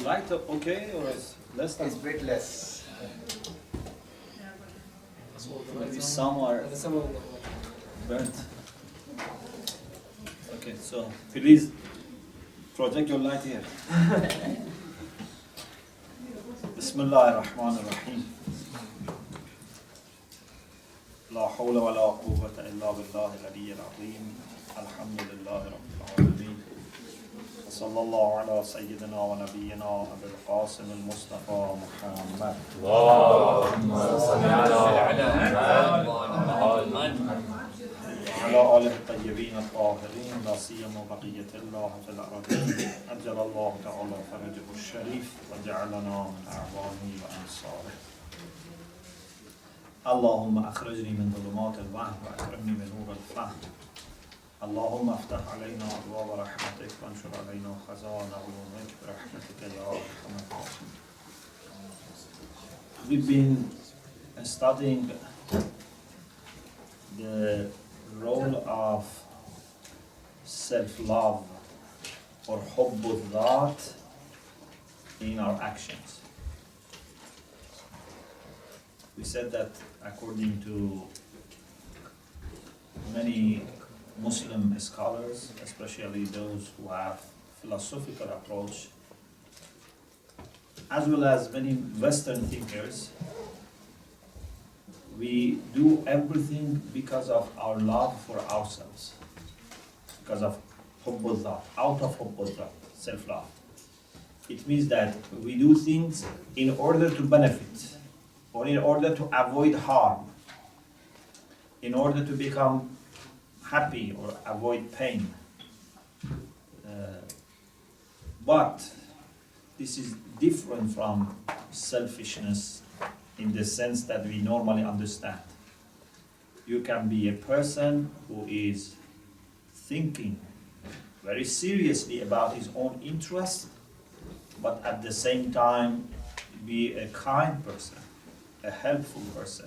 light okay or is less than? It's a bit less. Maybe some are burnt. Okay, so please project your light here. Bismillah ar-Rahman ar-Rahim. La hawla wa la quwwata illa billahi al-aliyyil azim. Alhamdulillahi rabbil alamin. صلى الله على سيدنا ونبينا أبي القاسم المصطفى محمد. اللهم صل على محمد وعلى آله الطيبين الطاهرين لا سيما بقية الله في الأرضين أجل الله تعالى فرجه الشريف وجعلنا من أعوانه وأنصاره. اللهم أخرجني من ظلمات الوهم وأكرمني من نور الفهم. اللهم افتح علينا أبواب رحمتك وانشر علينا خزائن علومك برحمتك يا أرحم الراحمين. We've been studying the role of self-love or حب الذات in our actions. We said that according to many Muslim scholars, especially those who have philosophical approach, as well as many Western thinkers, we do everything because of our love for ourselves, because of hubb al-dhat, out of hubb al-dhat, self-love. It means that we do things in order to benefit, or in order to avoid harm, in order to become happy or avoid pain. But this is different from selfishness in the sense that we normally understand. You can be a person who is thinking very seriously about his own interests, but at the same time be a kind person, a helpful person,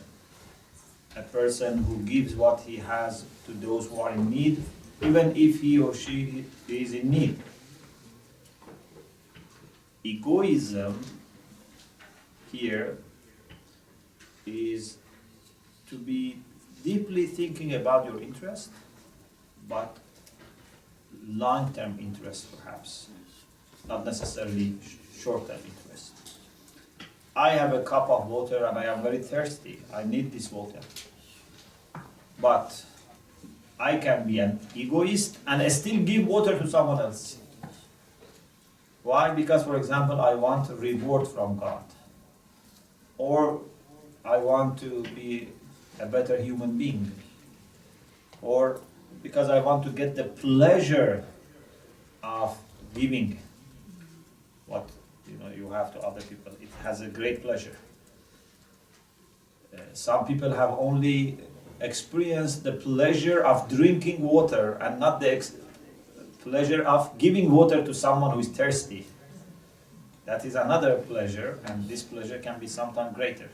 a person who gives what he has to those who are in need, even if he or she is in need. Egoism here is to be deeply thinking about your interest, but long-term interest perhaps, not necessarily short-term interest. I have a cup of water and I am very thirsty. I need this water. But I can be an egoist and still give water to someone else. Why? Because, for example, I want a reward from God. Or I want to be a better human being. Or because I want to get the pleasure of giving what you have to other people. It has a great pleasure. Some people have only experienced the pleasure of drinking water and not the pleasure of giving water to someone who is thirsty. That is another pleasure, and this pleasure can be sometimes greater.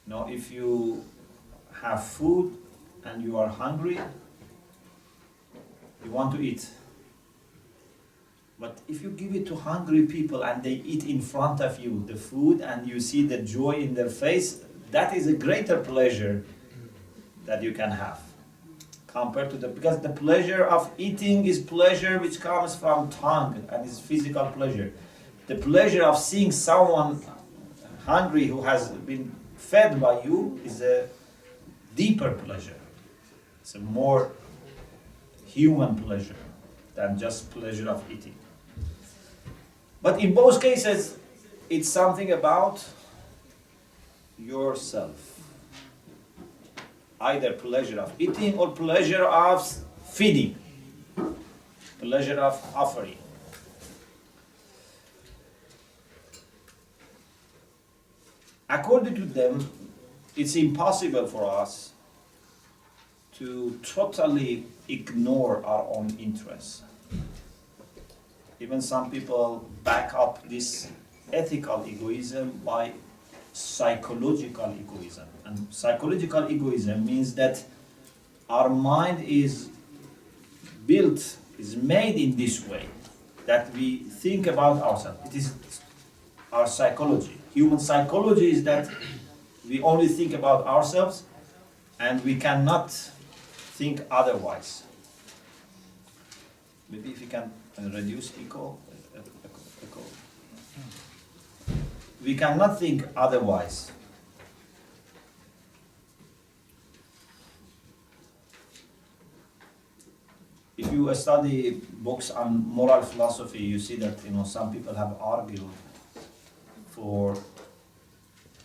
If you have food and you are hungry, you want to eat. But if you give it to hungry people and they eat in front of you the food and you see the joy in their face, that is a greater pleasure that you can have compared to because the pleasure of eating is pleasure which comes from tongue and is physical pleasure. The pleasure of seeing someone hungry who has been fed by you is a deeper pleasure. It's a more human pleasure than just pleasure of eating. But in both cases, it's something about yourself. Either pleasure of eating or pleasure of feeding, pleasure of offering. According to them, it's impossible for us to totally ignore our own interests. Even some people back up this ethical egoism by psychological egoism. And psychological egoism means that our mind is built, is made in this way, that we think about ourselves. It is our psychology. Human psychology is that we only think about ourselves and we cannot think otherwise. Maybe if you can reduce echo. We cannot think otherwise. If you study books on moral philosophy, you see that some people have argued for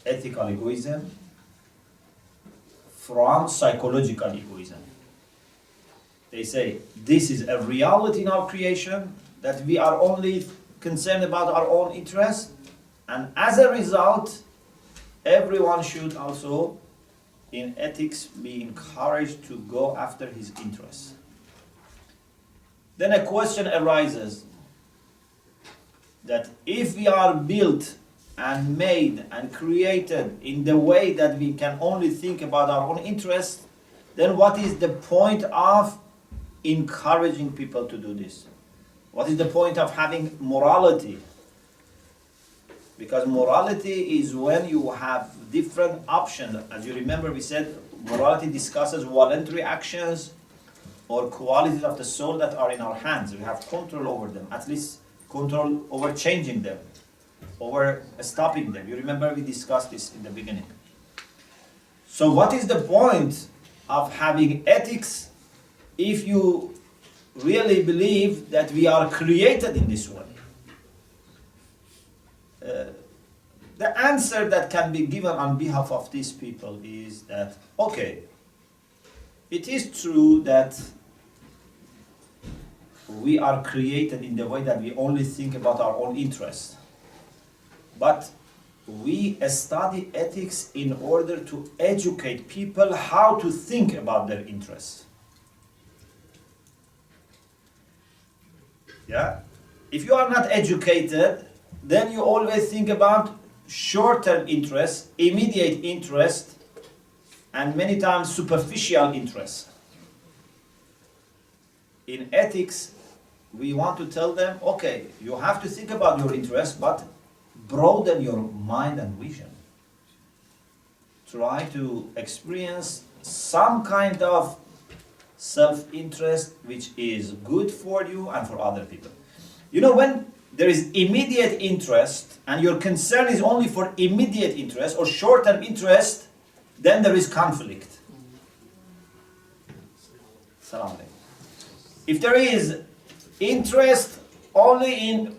ethical egoism from psychological egoism. They say this is a reality in our creation, that we are only concerned about our own interests, and as a result, everyone should also, in ethics, be encouraged to go after his interests. Then a question arises that if we are built and made and created in the way that we can only think about our own interests, then what is the point of encouraging people to do this? What is the point of having morality? Because morality is when you have different options. As you remember, we said morality discusses voluntary actions or qualities of the soul that are in our hands. We have control over them, at least control over changing them, over stopping them. You remember we discussed this in the beginning. So what is the point of having ethics if you really believe that we are created in this way? The answer that can be given on behalf of these people is that, okay, it is true that we are created in the way that we only think about our own interests. But we study ethics in order to educate people how to think about their interests. Yeah? If you are not educated, then you always think about short-term interest, immediate interest, and many times superficial interest. In ethics, we want to tell them, okay, you have to think about your interests, but broaden your mind and vision. Try to experience some kind of self-interest which is good for you and for other people. When there is immediate interest and your concern is only for immediate interest or short-term interest, then there is conflict. Salam alaikum. If there is interest only in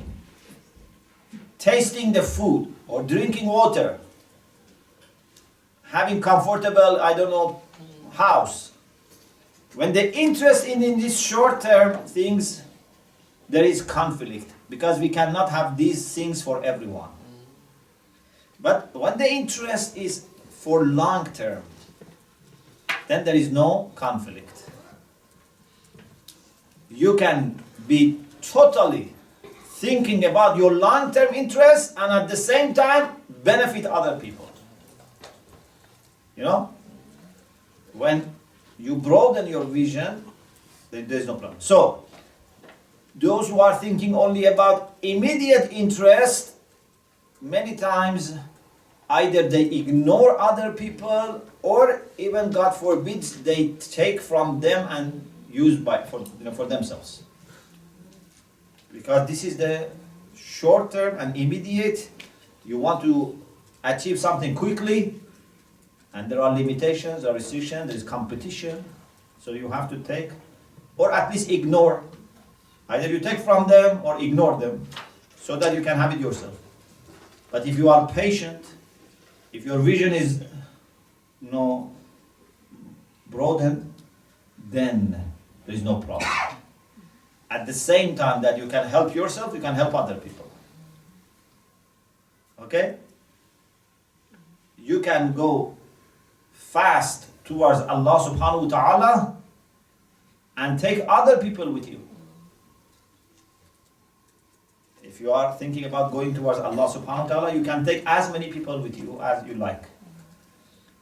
tasting the food or drinking water, having comfortable, house, when the interest in these short-term things, there is conflict, because we cannot have these things for everyone. But when the interest is for long-term, then there is no conflict. You can be totally thinking about your long-term interests and at the same time benefit other people. When you broaden your vision, then there's no problem. So, those who are thinking only about immediate interest, many times either they ignore other people, or even, God forbids, they take from them and use for themselves. Because this is the short term and immediate. You want to achieve something quickly, and there are limitations, there are restrictions, there is competition. So you have to take, or at least ignore. Either you take from them or ignore them, so that you can have it yourself. But if you are patient, if your vision is broadened, then there is no problem. At the same time that you can help yourself, you can help other people. Okay? You can go fast towards Allah subhanahu wa ta'ala and take other people with you. If you are thinking about going towards Allah subhanahu wa ta'ala, you can take as many people with you as you like.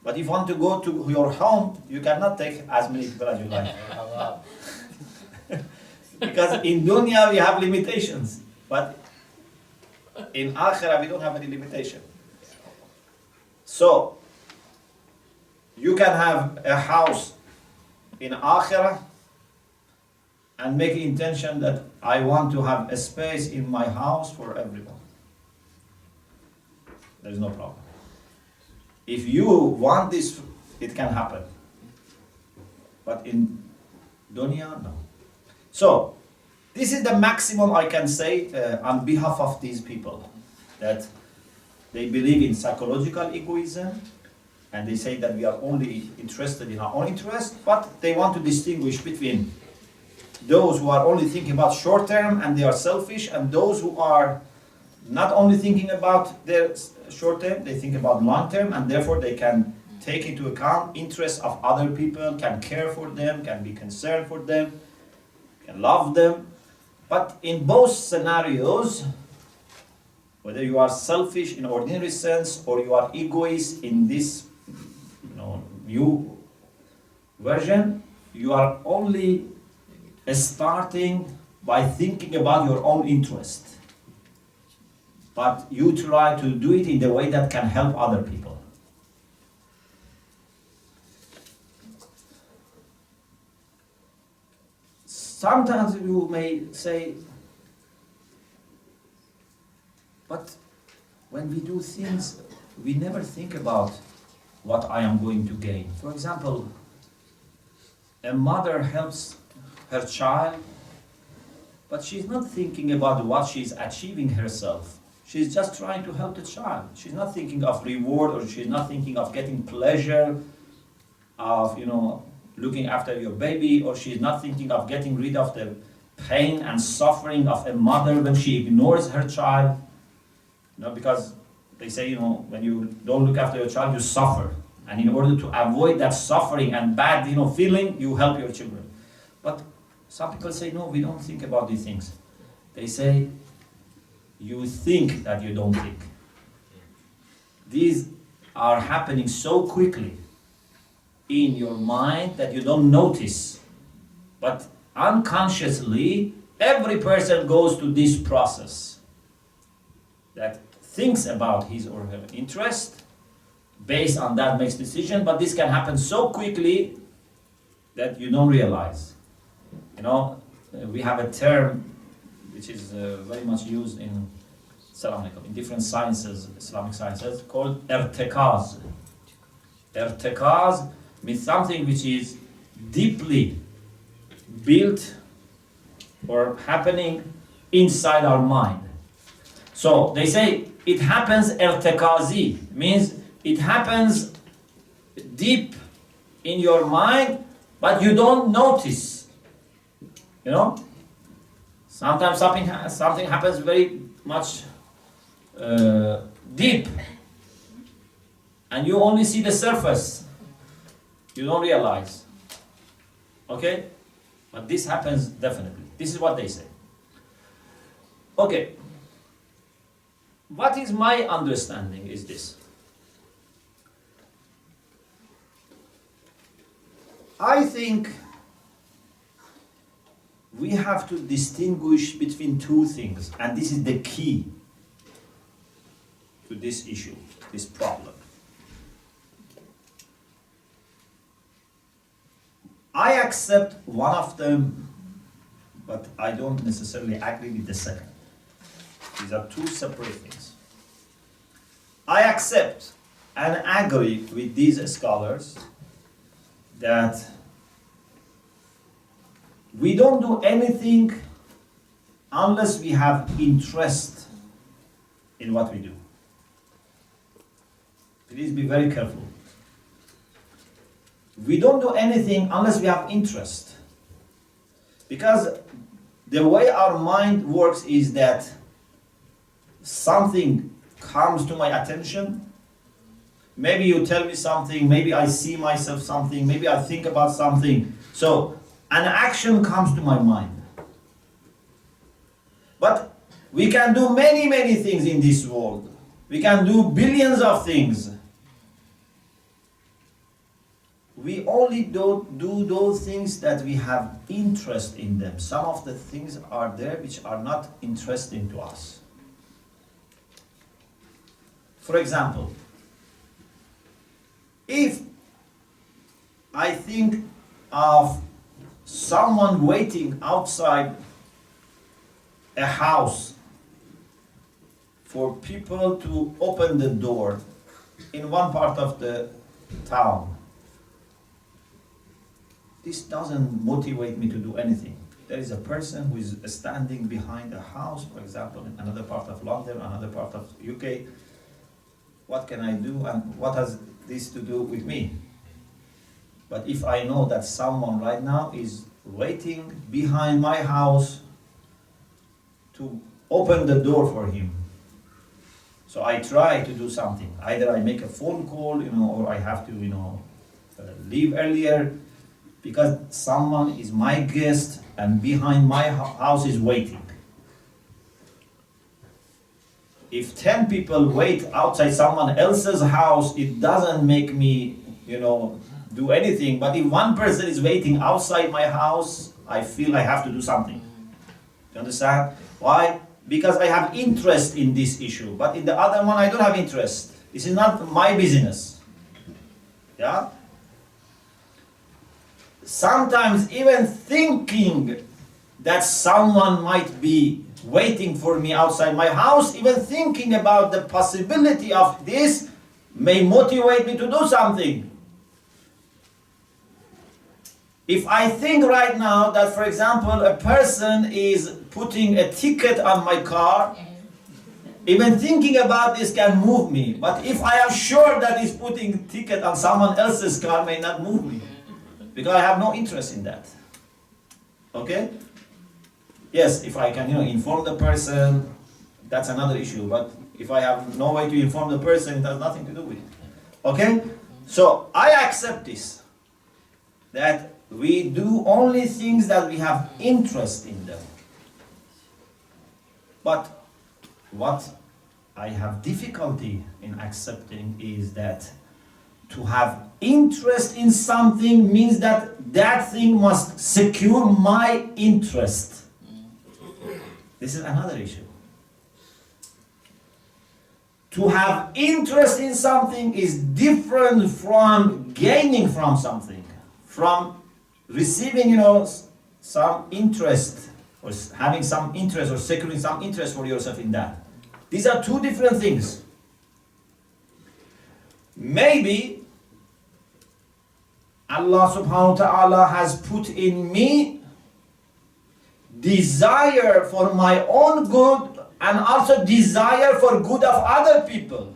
But if you want to go to your home, you cannot take as many people as you like. Because in dunya we have limitations, but in akhirah we don't have any limitation. So, you can have a house in akhirah and make intention that I want to have a space in my house for everyone. There is no problem. If you want this, it can happen. But in dunya, no. So, this is the maximum I can say on behalf of these people, that they believe in psychological egoism, and they say that we are only interested in our own interest, but they want to distinguish between those who are only thinking about short term and they are selfish, and those who are not only thinking about their short term, they think about long term, and therefore they can take into account interests of other people, can care for them, can be concerned for them, can love them. But in both scenarios, whether you are selfish in ordinary sense or you are egoist in this new version, you are only starting by thinking about your own interest. But you try to do it in the way that can help other people. Sometimes you may say, but when we do things, we never think about what I am going to gain. For example, a mother helps her child, but she's not thinking about what she's achieving herself. She's just trying to help the child. She's not thinking of reward, or she's not thinking of getting pleasure of, looking after your baby, or she's not thinking of getting rid of the pain and suffering of a mother when she ignores her child. Because they say, when you don't look after your child, you suffer. And in order to avoid that suffering and bad, feeling, you help your children. But some people say, no, we don't think about these things. They say, you think that you don't think. These are happening so quickly in your mind that you don't notice. But unconsciously, every person goes to this process that thinks about his or her interest, based on that makes decision, but this can happen so quickly that you don't realize. We have a term which is very much used in different sciences, Islamic sciences, called irtikaz. Irtikaz means something which is deeply built or happening inside our mind. So they say it happens irtikazi, means it happens deep in your mind, but you don't notice. Sometimes something happens very much deep, and you only see the surface. You don't realize. Okay? But this happens definitely. This is what they say. Okay. What is my understanding is this. I think we have to distinguish between two things, and this is the key to this issue, this problem. I accept one of them, but I don't necessarily agree with the second. These are two separate things. I accept and agree with these scholars that we don't do anything unless we have interest in what we do. Please be very careful. We don't do anything unless we have interest. Because the way our mind works is that something comes to my attention. Maybe you tell me something, maybe I see myself something, maybe I think about something. So an action comes to my mind. But we can do many, many things in this world. We can do billions of things. we only don't do those things that we have interest in them. Some of the things are there which are not interesting to us. For example, if I think of someone waiting outside a house for people to open the door in one part of the town, this doesn't motivate me to do anything. There is a person who is standing behind a house, for example, in another part of London, another part of UK. What can I do, and what has this to do with me? But if I know that someone right now is waiting behind my house to open the door for him, so I try to do something. Either I make a phone call, or I have to, leave earlier, because someone is my guest and behind my house is waiting. If 10 people wait outside someone else's house, it doesn't make me, do anything. But if one person is waiting outside my house, I feel I have to do something. You understand? Why? Because I have interest in this issue. But in the other one, I don't have interest. This is not my business. Yeah? Sometimes even thinking that someone might be waiting for me outside my house, even thinking about the possibility of this may motivate me to do something. If I think right now that, for example, a person is putting a ticket on my car, even thinking about this can move me. But if I am sure that he's putting a ticket on someone else's car, may not move me, because I have no interest in that. Okay? Yes, if I can, inform the person, that's another issue. But if I have no way to inform the person, it has nothing to do with it. Okay? So I accept this, that we do only things that we have interest in them. But what I have difficulty in accepting is that to have interest in something means that that thing must secure my interest. This is another issue. To have interest in something is different from gaining from something, from receiving, some interest, or having some interest, or securing some interest for yourself in that. These are two different things. Maybe Allah subhanahu wa ta'ala has put in me desire for my own good and also desire for good of other people.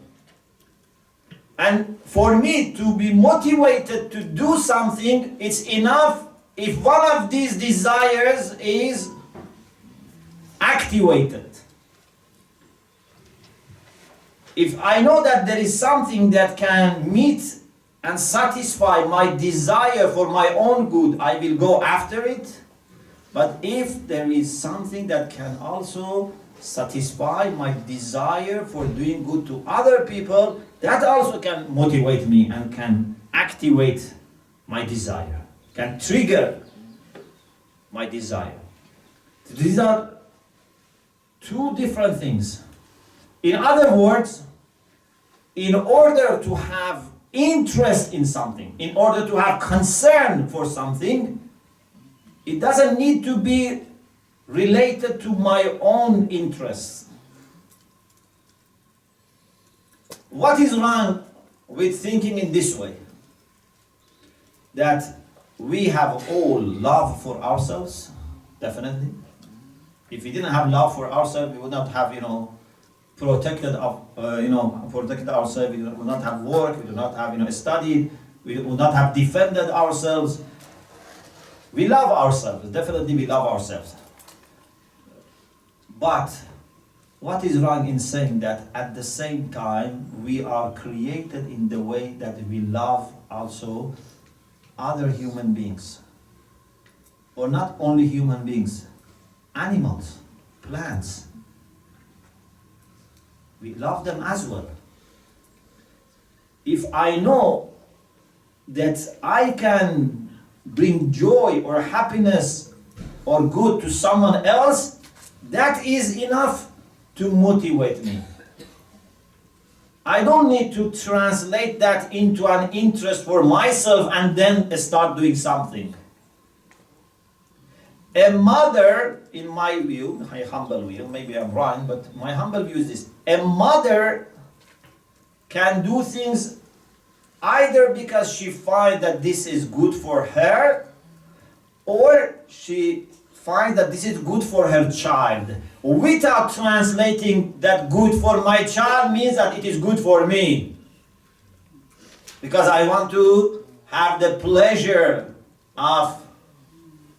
And for me to be motivated to do something, it's enough if one of these desires is activated. If I know that there is something that can meet and satisfy my desire for my own good, I will go after it. But if there is something that can also satisfy my desire for doing good to other people, that also can motivate me and can activate my desire, can trigger my desire. These are two different things. In other words, in order to have interest in something, in order to have concern for something, it doesn't need to be related to my own interests. What is wrong with thinking in this way? That we have all love for ourselves, definitely. If we didn't have love for ourselves, we would not have, protected ourselves. We would not have work. We would not have, studied. We would not have defended ourselves. We love ourselves. Definitely, we love ourselves. But what is wrong in saying that at the same time we are created in the way that we love also other human beings? Or not only human beings, animals, plants. We love them as well. If I know that I can bring joy or happiness or good to someone else, that is enough to motivate me. I don't need to translate that into an interest for myself and then start doing something. A mother, in my view, my humble view, maybe I'm wrong, but my humble view is this. A mother can do things either because she finds that this is good for her, or she finds that this is good for her child, without translating that good for my child means that it is good for me. Because I want to have the pleasure of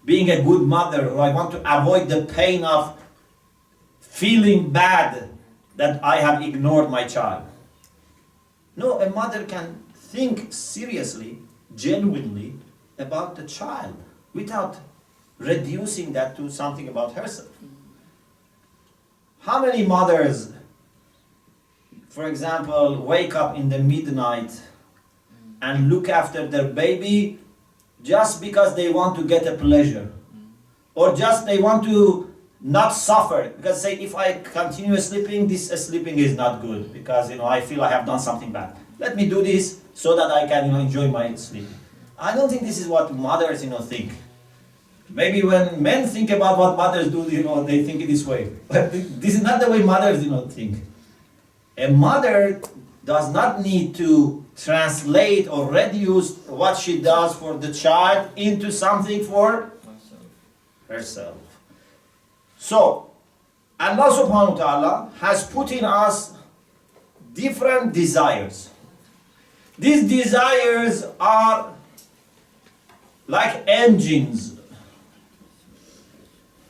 being a good mother, or I want to avoid the pain of feeling bad that I have ignored my child. No, a mother can think seriously, genuinely about the child without reducing that to something about herself. How many mothers, for example, wake up in the midnight and look after their baby just because they want to get a pleasure, or just they want to not suffer, because say, if I continue sleeping, this sleeping is not good, because I feel I have done something bad. Let me do this so that I can enjoy my sleep. I don't think this is what mothers think. Maybe when men think about what mothers do, they think it this way. But this is not the way mothers think. A mother does not need to translate or reduce what she does for the child into something for herself. So, Allah subhanahu wa ta'ala has put in us different desires. These desires are like engines.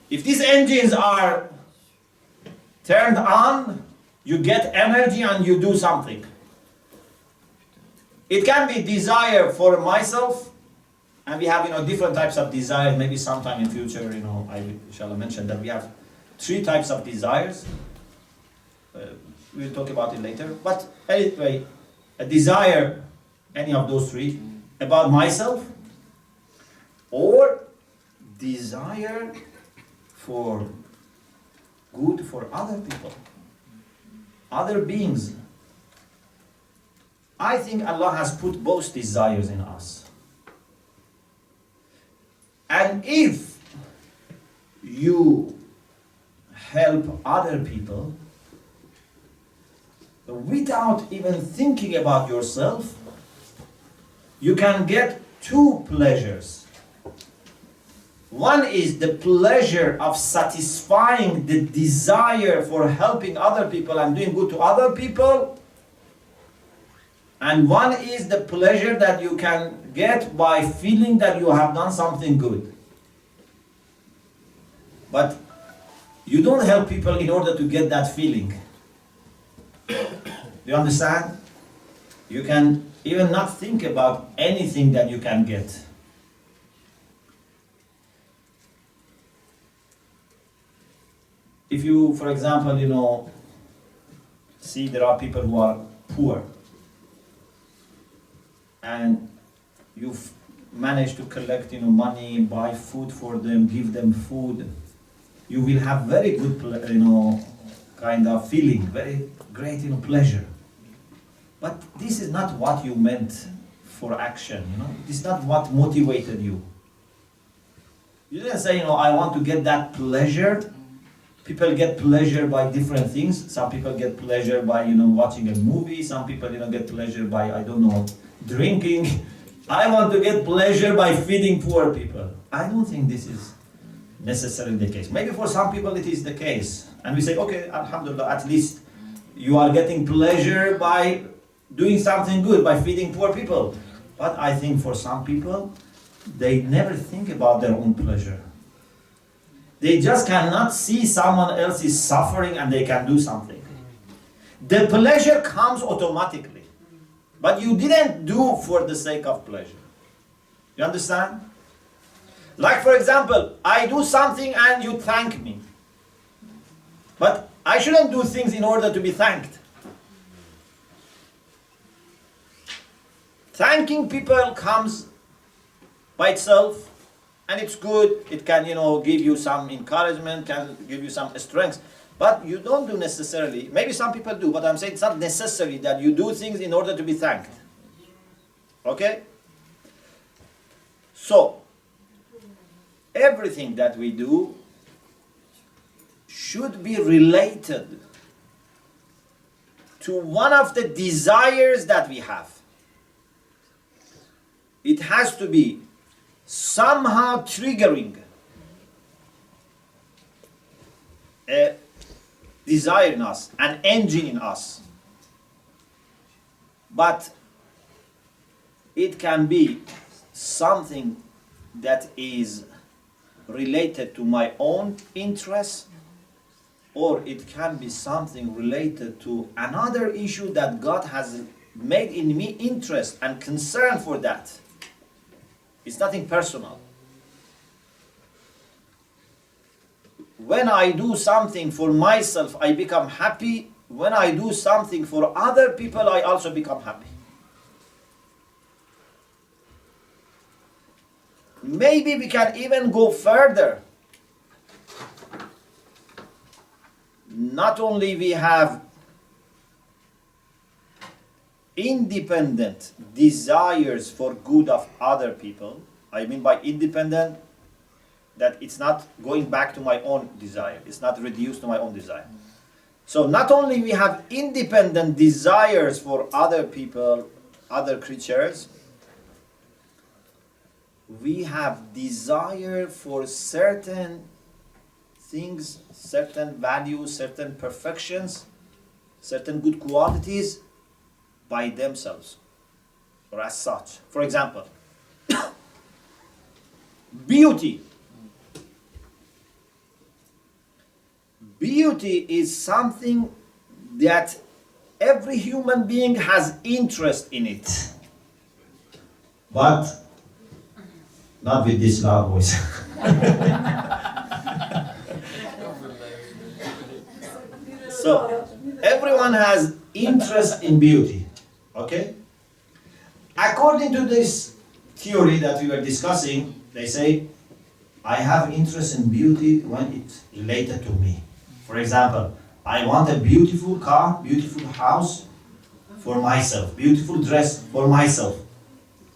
If these engines are turned on, you get energy and you do something. It can be desire for myself, and we have different types of desires. Maybe sometime in future, I shall mention that we have 3 types of desires. We'll talk about it later. But anyway, a desire, any of those 3, about myself, or desire for good for other people, other beings. I think Allah has put both desires in us. And if you help other people without even thinking about yourself, you can get 2 pleasures. One is the pleasure of satisfying the desire for helping other people and doing good to other people. And one is the pleasure that you can get by feeling that you have done something good. But you don't help people in order to get that feeling. Do you understand? You can even not think about anything that you can get. If you, for example, see there are people who are poor, and you've managed to collect money, buy food for them, give them food, you will have very good kind of feeling, very great pleasure. But this is not what you meant for action. This is not what motivated you. You didn't say, I want to get that pleasure. People get pleasure by different things. Some people get pleasure by watching a movie. Some people get pleasure by, I don't know, drinking. I want to get pleasure by feeding poor people. I don't think this is necessarily the case. Maybe for some people it is the case. And we say, okay, alhamdulillah, at least you are getting pleasure by doing something good, by feeding poor people. But I think for some people, they never think about their own pleasure. They just cannot see someone else is suffering and they can do something. The pleasure comes automatically. But you didn't do for the sake of pleasure. You understand? Like for example, I do something and you thank me. But I shouldn't do things in order to be thanked. Thanking people comes by itself, and it's good. It can, give you some encouragement, can give you some strength. But you don't do necessarily, maybe some people do, but I'm saying it's not necessary that you do things in order to be thanked. Okay? So, everything that we do should be related to one of the desires that we have. It has to be somehow triggering a desire in us, an engine in us. But it can be something that is related to my own interest, or it can be something related to another issue that God has made in me interest and concern for that. It's nothing personal. When I do something for myself, I become happy. When I do something for other people, I also become happy. Maybe we can even go further. Not only we have independent desires for good of other people. I mean by independent, that it's not going back to my own desire. It's not reduced to my own desire. So not only we have independent desires for other people, other creatures, we have desire for certain things, certain values, certain perfections, certain good qualities by themselves or as such. For example, beauty. Beauty is something that every human being has interest in it. But not with this loud voice. So, everyone has interest in beauty. Okay? According to this theory that we were discussing, they say, I have interest in beauty when it's related to me. For example, I want a beautiful car, beautiful house for myself, beautiful dress for myself.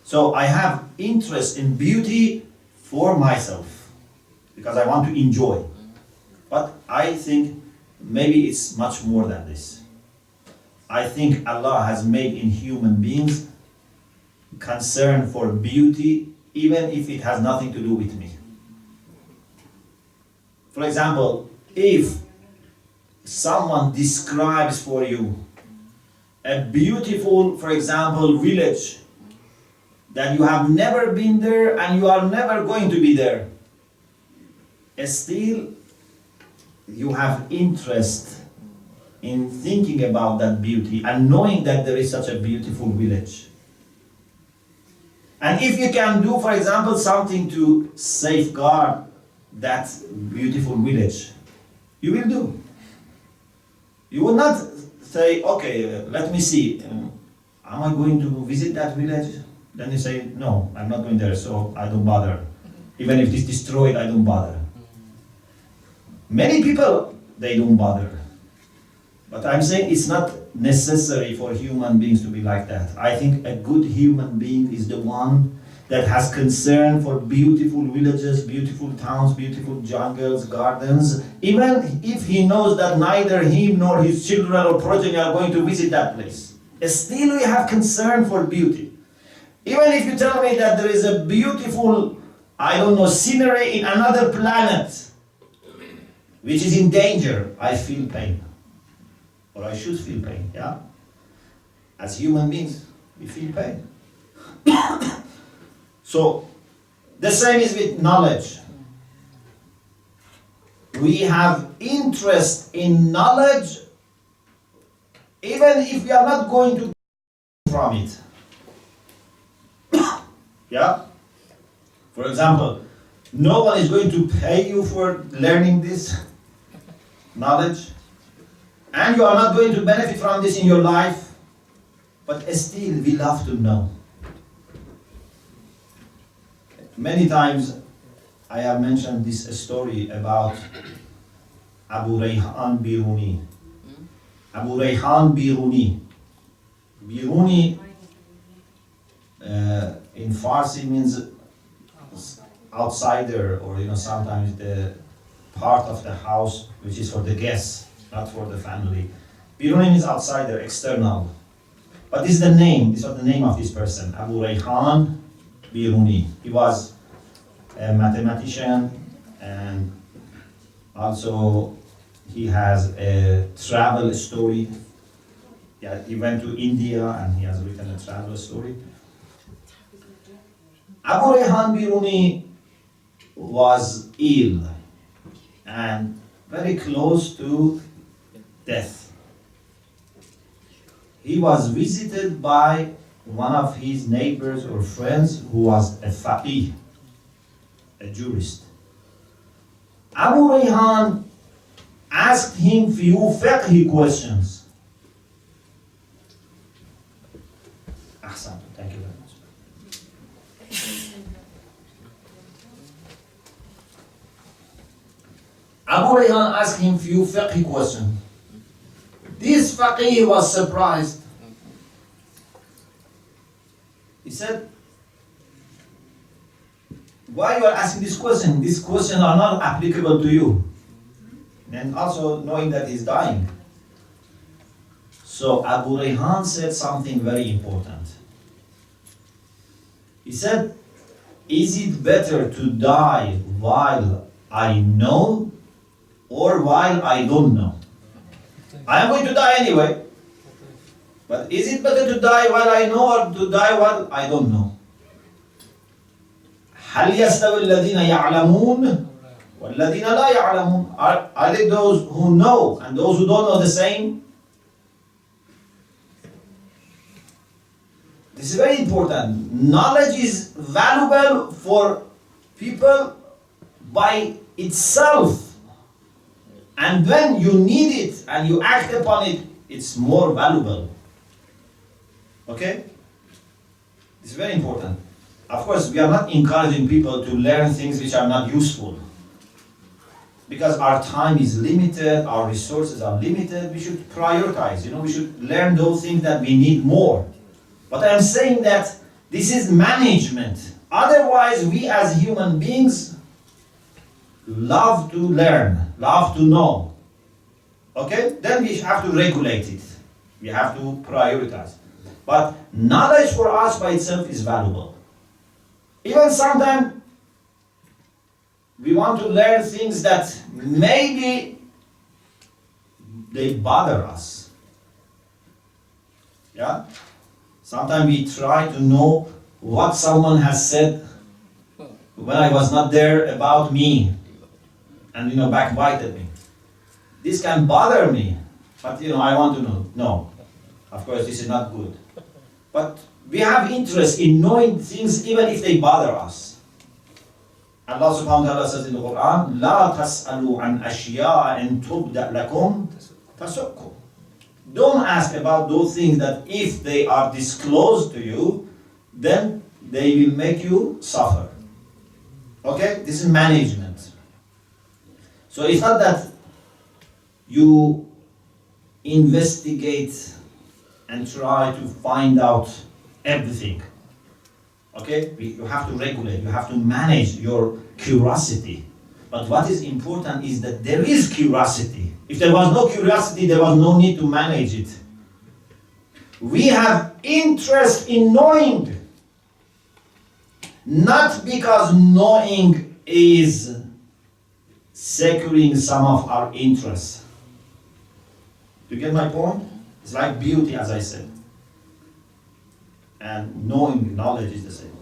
So I have interest in beauty for myself because I want to enjoy. But I think maybe it's much more than this. I think Allah has made in human beings concern for beauty even if it has nothing to do with me. For example, if someone describes for you a beautiful, for example, village that you have never been there and you are never going to be there, still you have interest in thinking about that beauty and knowing that there is such a beautiful village. And if you can do, for example, something to safeguard that beautiful village, you will do. You will not say, okay, let me see, am I going to visit that village? Then you say, no, I'm not going there, so I don't bother. Even if it's destroyed, I don't bother. Many people, they don't bother. But I'm saying it's not necessary for human beings to be like that. I think a good human being is the one that has concern for beautiful villages, beautiful towns, beautiful jungles, gardens, even if he knows that neither him nor his children or progeny are going to visit that place. Still we have concern for beauty. Even if you tell me that there is a beautiful, scenery in another planet, which is in danger, I feel pain. Or I should feel pain, yeah? As human beings, we feel pain. So, the same is with knowledge. We have interest in knowledge, even if we are not going to from it. Yeah? For example, no one is going to pay you for learning this knowledge, and you are not going to benefit from this in your life, but still we love to know. many times I have mentioned this story about Abu Rayhan Biruni. Abu Rayhan Biruni. Biruni in Farsi means outsider, or sometimes the part of the house which is for the guests, not for the family. Biruni means outsider, external. But this is the name, this was the name of this person, Abu Rayhan Biruni. He was a mathematician, and also he has a travel story. Yeah, he went to India and he has written a travel story. Abu Rayhan Biruni was ill and very close to death. He was visited by one of his neighbors or friends who was a faqih, a jurist. Abu Rayhan asked him few fiqh questions. Ahsan, thank you very much. Abu Rayhan asked him few fiqh questions. This faqih was surprised. He said, why you are asking this question? These questions are not applicable to you. And also knowing that he's dying. So Abu Rayhan said something very important. He said, is it better to die while I know or while I don't know? I am going to die anyway. But is it better to die while I know or to die while I don't know? هل يستوي الذين يعلمون والذين لا يعلمون? Are they those who know and those who don't know the same? This is very important. Knowledge is valuable for people by itself. And when you need it and you act upon it, it's more valuable. Okay? It's very important. Of course, we are not encouraging people to learn things which are not useful. Because our time is limited, our resources are limited, we should prioritize. We should learn those things that we need more. But I'm saying that this is management. Otherwise, we as human beings love to learn, love to know. Okay? Then we have to regulate it. We have to prioritize. But knowledge for us by itself is valuable. Even sometimes we want to learn things that maybe they bother us. Yeah? Sometimes we try to know what someone has said when I was not there about me and backbited me. This can bother me, but I want to know. No, of course this is not good. But we have interest in knowing things even if they bother us. Allah subhanahu wa ta'ala says in the Quran, لا تسألوا عن أشياء إن تبدأ لكم تسؤكم. Don't ask about those things that if they are disclosed to you, then they will make you suffer. Okay? This is management. So it's not that you investigate and try to find out everything. Okay? You have to regulate, you have to manage your curiosity. But what is important is that there is curiosity. If there was no curiosity, there was no need to manage it. We have interest in knowing. Not because knowing is securing some of our interests. Do you get my point? It's like beauty, as I said. And knowledge is the same.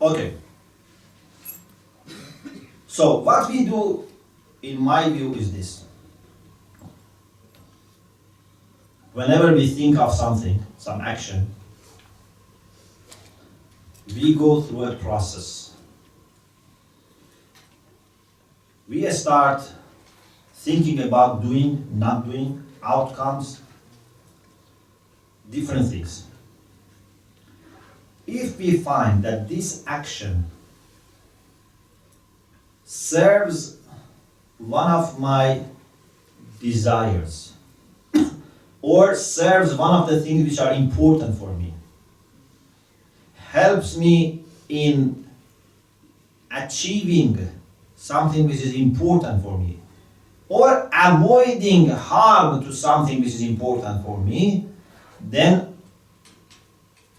Okay. So what we do, in my view, is this. Whenever we think of something, some action, we go through a process. We start thinking about doing, not doing, outcomes, different things. If we find that this action serves one of my desires or serves one of the things which are important for me, helps me in achieving something which is important for me, or avoiding harm to something which is important for me, then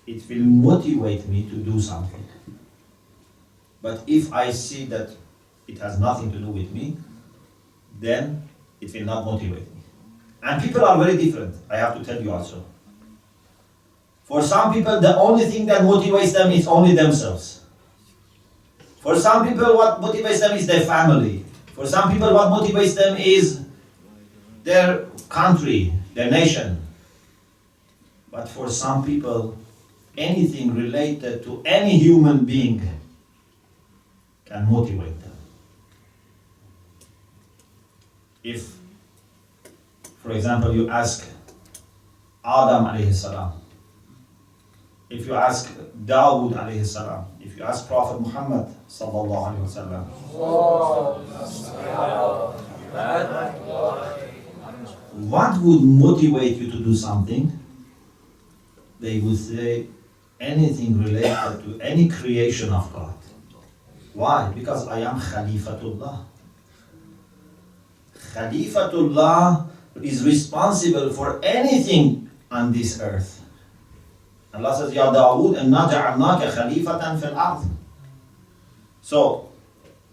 it will motivate me to do something. But if I see that it has nothing to do with me, then it will not motivate me. And people are very different, I have to tell you also. For some people, the only thing that motivates them is only themselves. For some people, what motivates them is their family. For some people, what motivates them is their country, their nation. But for some people, anything related to any human being can motivate them. If, for example, you ask Adam alayhi salam, if you ask Dawood alayhi salam, if you ask Prophet Muhammad sallallahu alayhi wasallam, what would motivate you to do something? They would say anything related to any creation of God. Why? Because I am Khalifatullah. Khalifatullah is responsible for anything on this earth. Allah says, Ya Dawood, inna ja'alnaka khalifatan fil ard. So,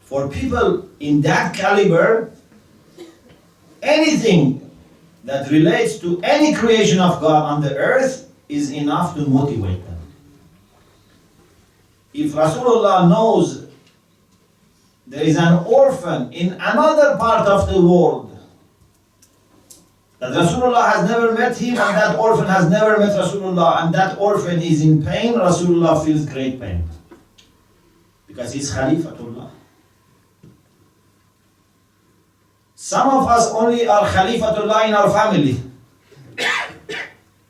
for people in that caliber, anything that relates to any creation of God on the earth is enough to motivate them. If Rasulullah knows there is an orphan in another part of the world, that Rasulullah has never met him and that orphan has never met Rasulullah, and that orphan is in pain, Rasulullah feels great pain. Because he's Khalifatullah. Some of us only are Khalifatullah in our family.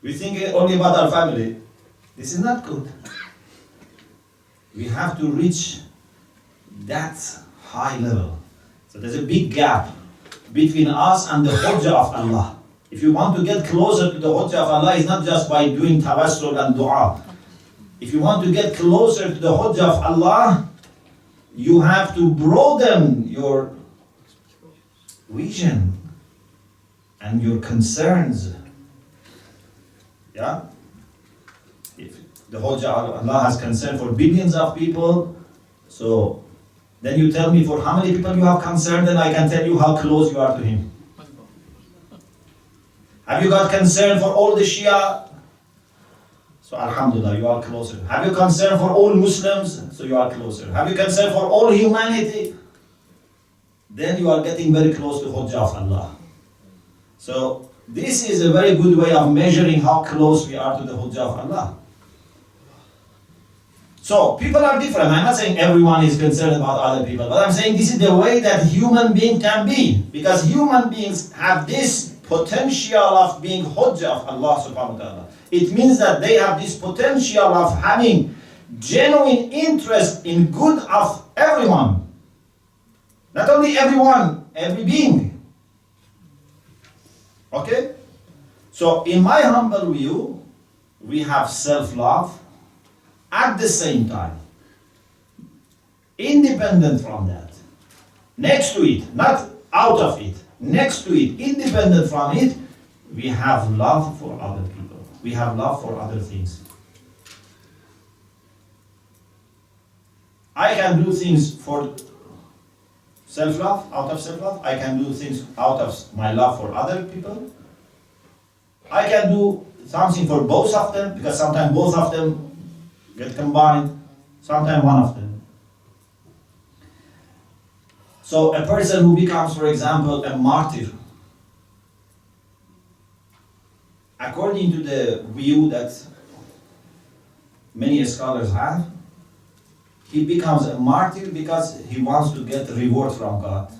We think only about our family. This is not good. We have to reach that high level. So there's a big gap between us and the Hujjah of Allah. If you want to get closer to the Hujjah of Allah, it's not just by doing tawassul and dua. If you want to get closer to the Hujjah of Allah, you have to broaden your vision and your concerns. Yeah? If the Hujjah of Allah has concern for billions of people, so then you tell me for how many people you have concern, then I can tell you how close you are to Him. Have you got concern for all the Shia? So Alhamdulillah, you are closer. Have you concern for all Muslims? So you are closer. Have you concern for all humanity? Then you are getting very close to Hujjah of Allah. So this is a very good way of measuring how close we are to the Hujjah of Allah. So people are different. I'm not saying everyone is concerned about other people, but I'm saying this is the way that human being can be. Because human beings have this potential of being Hujjah of Allah subhanahu wa ta'ala. It means that they have this potential of having genuine interest in good of everyone. Not only everyone, every being. Okay? So in my humble view, we have self-love at the same time. Independent from that. Next to it, not out of it. Next to it, independent from it, we have love for other people. We have love for other things. I can do things for self-love, out of self-love. I can do things out of my love for other people. I can do something for both of them, because sometimes both of them get combined, sometimes one of them. So a person who becomes, for example, a martyr, according to the view that many scholars have, he becomes a martyr because he wants to get reward from God.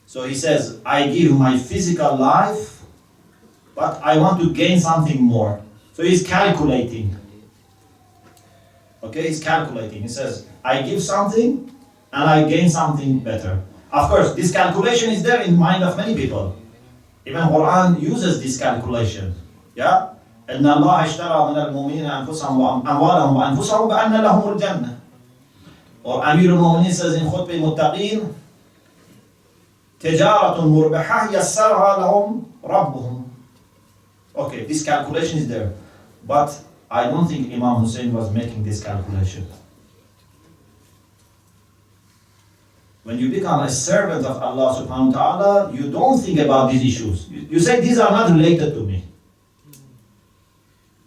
So he says, I give my physical life but I want to gain something more. So he's calculating. Okay, he's calculating. He says, I give something and I gain something better. Of course, this calculation is there in the mind of many people. Even Quran uses this calculation. Yeah? إن الله اشترى من المؤمنين أنفسهم وأموالهم وأنفسهم بأن لهم الجنة. Or Amir al-Mu'minin says in خطبة المتقين تجارة مربحة يسرها لهم ربهم. Okay, this calculation is there. But I don't think Imam Hussein was making this calculation. When you become a servant of Allah subhanahu wa ta'ala, you don't think about these issues. You say these are not related to me.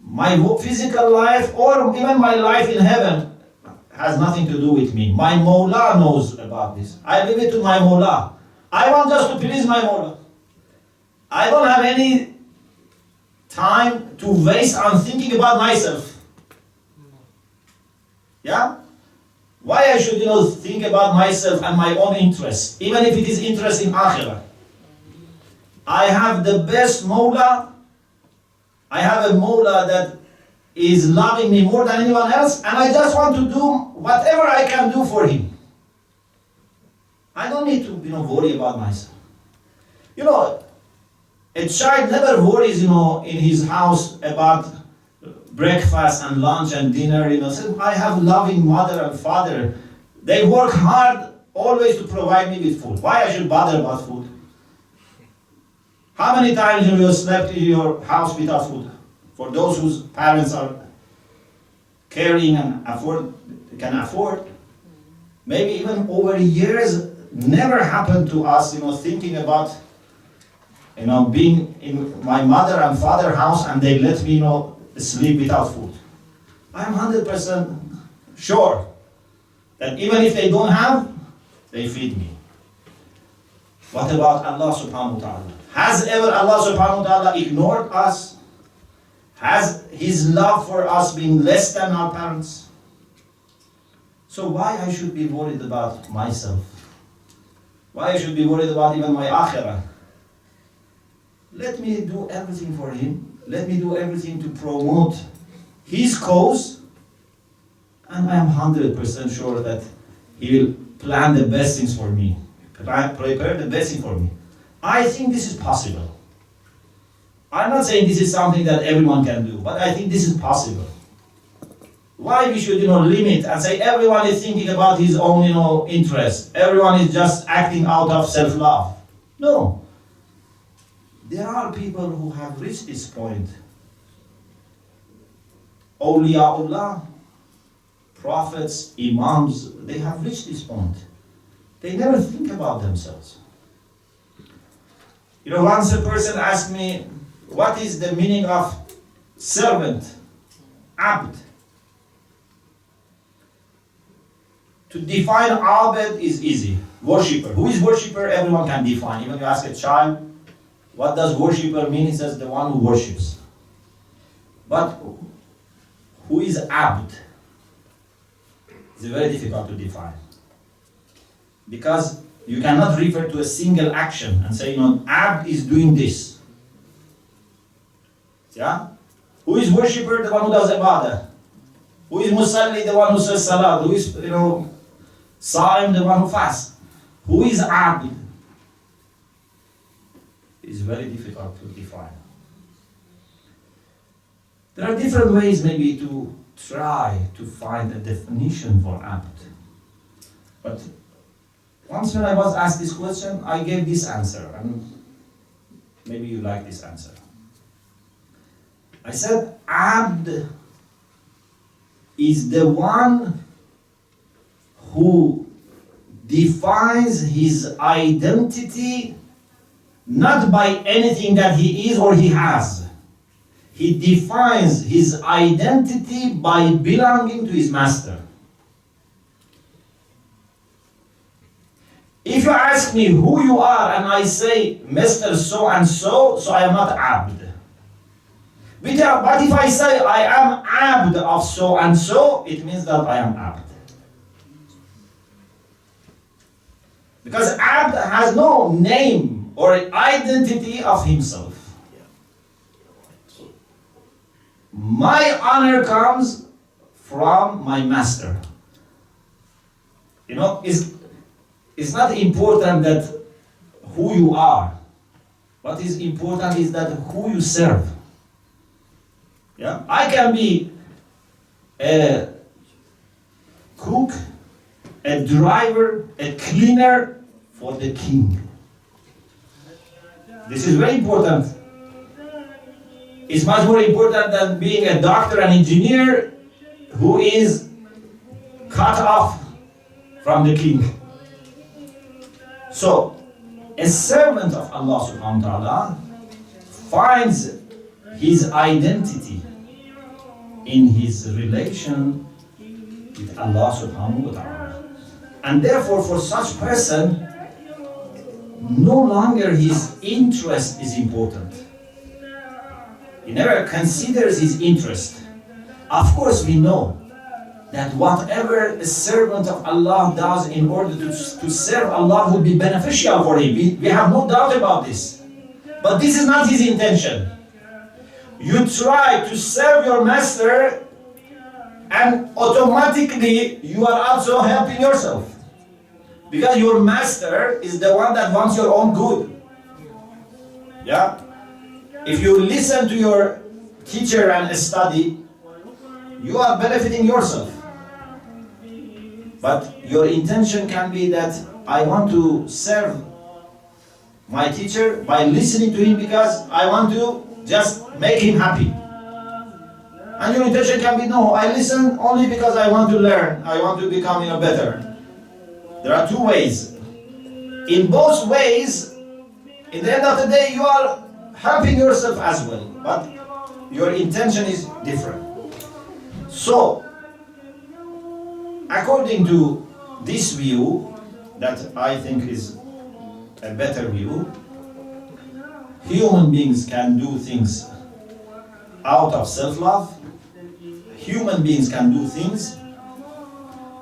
My physical life or even my life in heaven has nothing to do with me. My Mawla knows about this. I leave it to my Mawla. I want just to please my Mawla. I don't have any time to waste on thinking about myself. Yeah? Why I should, think about myself and my own interests, even if it is interest in Akhirah. I have the best Mawla. I have a Mawla that is loving me more than anyone else, and I just want to do whatever I can do for him. I don't need to, worry about myself. A child never worries, in his house about breakfast and lunch and dinner, Says, I have loving mother and father. They work hard always to provide me with food. Why I should bother about food? How many times have you slept in your house without food? For those whose parents are caring and can afford. Maybe even over years, never happened to us, thinking about, being in my mother and father house and they let me, sleep without food. I'm 100% sure that even if they don't have, they feed me. What about Allah subhanahu wa ta'ala? Has ever Allah subhanahu wa ta'ala ignored us? Has His love for us been less than our parents? So why I should be worried about myself? Why I should be worried about even my akhirah? Let me do everything for Him. Let me do everything to promote His cause. And I am 100% sure that He will plan the best things for me. Prepare the best thing for me. I think this is possible. I'm not saying this is something that everyone can do, but I think this is possible. Why we should, limit and say everyone is thinking about his own, interest. Everyone is just acting out of self-love. No. There are people who have reached this point. Awliyaullah, prophets, imams, they have reached this point. They never think about themselves. Once a person asked me, what is the meaning of servant, abd? To define abd is easy. Worshipper. Who is worshipper? Everyone can define. Even you ask a child, what does worshipper mean? He says the one who worships. But who is abd? It's very difficult to define. Because you cannot refer to a single action and say, abd is doing this. Yeah? Who is worshipper? The one who does ibadah. Who is musalli? The one who says salat. Who is, sa'im? The one who fasts. Who is abd? It's very difficult to define. There are different ways maybe to try to find a definition for abd. But once when I was asked this question, I gave this answer, and maybe you like this answer. I said, abd is the one who defines his identity not by anything that he is or he has. He defines his identity by belonging to his master. If you ask me who you are and I say Mr. So and so, so I am not abd. But if I say I am abd of so and so, it means that I am abd. Because abd has no name or identity of himself. My honor comes from my master. You know, it's not important that who you are. What is important is that who you serve. Yeah, I can be a cook, a driver, a cleaner for the king. This is very important. It's much more important than being a doctor and engineer who is cut off from the king. So, a servant of Allah subhanahu wa ta'ala finds his identity in his relation with Allah subhanahu wa ta'ala. And therefore, for such person, no longer his interest is important. He never considers his interest. Of course, we know that whatever a servant of Allah does in order to serve Allah would be beneficial for him. We have no doubt about this. But this is not his intention. You try to serve your master and automatically you are also helping yourself. Because your master is the one that wants your own good. Yeah? If you listen to your teacher and study, you are benefiting yourself. But your intention can be that I want to serve my teacher by listening to him because I want to just make him happy. And your intention can be, no, I listen only because I want to learn, I want to become better. There are two ways. In both ways, in the end of the day, you are helping yourself as well, but your intention is different. So, according to this view, that I think is a better view, human beings can do things out of self-love. Human beings can do things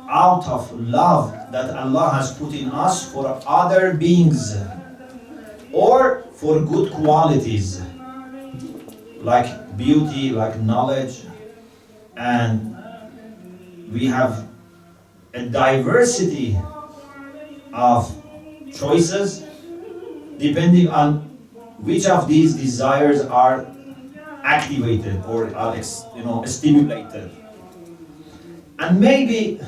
out of love that Allah has put in us for other beings or for good qualities like beauty, like knowledge, and we have a diversity of choices depending on which of these desires are activated or are stimulated. And maybe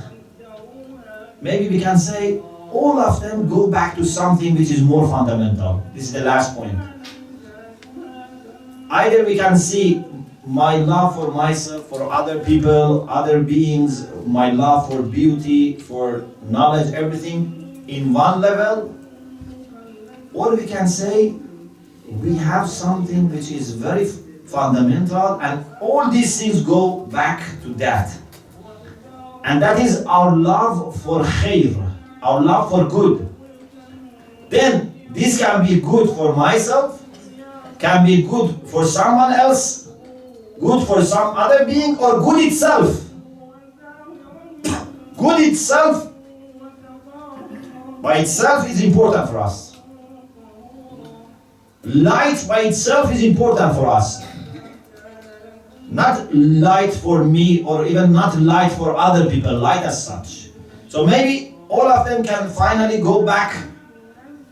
we can say all of them go back to something which is more fundamental. This is the last point. Either we can see my love for myself, for other people, other beings, my love for beauty, for knowledge, everything in one level, or we can say we have something which is very fundamental and all these things go back to that. And that is our love for khair, our love for good. Then this can be good for myself, can be good for someone else, good for some other being, or good itself. Good itself, by itself, is important for us. Light by itself is important for us. Not light for me, or even not light for other people, light as such. So maybe all of them can finally go back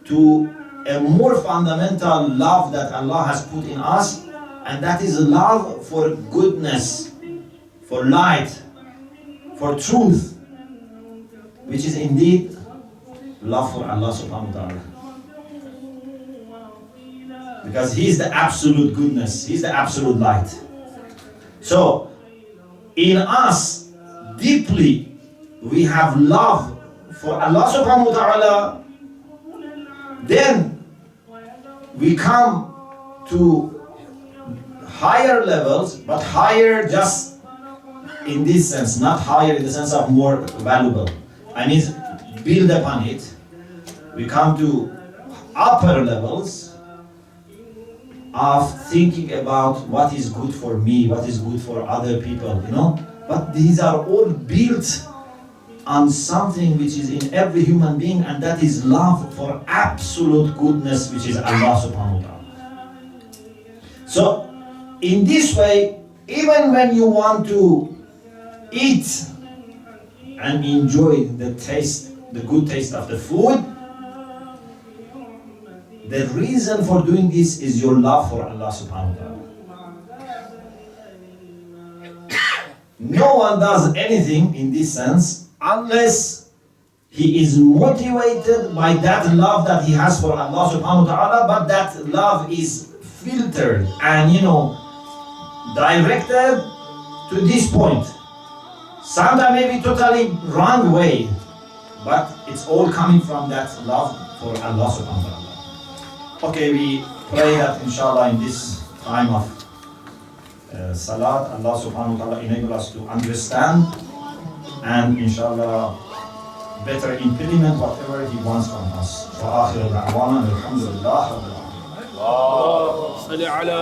to a more fundamental love that Allah has put in us, and that is love for goodness, for light, for truth, which is indeed love for Allah subhanahu wa ta'ala. Because He is the absolute goodness, He is the absolute light. So, in us, deeply, we have love for Allah subhanahu wa ta'ala. Then we come to higher levels, but higher just in this sense, not higher in the sense of more valuable. I mean, build upon it. We come to upper levels of thinking about what is good for me, what is good for other people, But these are all built on something which is in every human being, and that is love for absolute goodness, which is Allah subhanahu wa ta'ala. So, in this way, Even when you want to eat and enjoy the taste, the good taste of the food, the reason for doing this is your love for Allah subhanahu wa ta'ala. No one does anything in this sense unless he is motivated by that love that he has for Allah subhanahu wa ta'ala, but that love is filtered and directed to this point. Sometimes maybe totally wrong way, but it's all coming from that love for Allah subhanahu wa ta'ala. Okay, we pray that inshallah in this time of Salat, Allah subhanahu wa ta'ala enable us to understand and inshallah better implement whatever He wants from us. وآخر دعوانا الحمد لله رب العالمين. اللهم صل على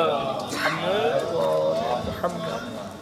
محمد وآل محمد.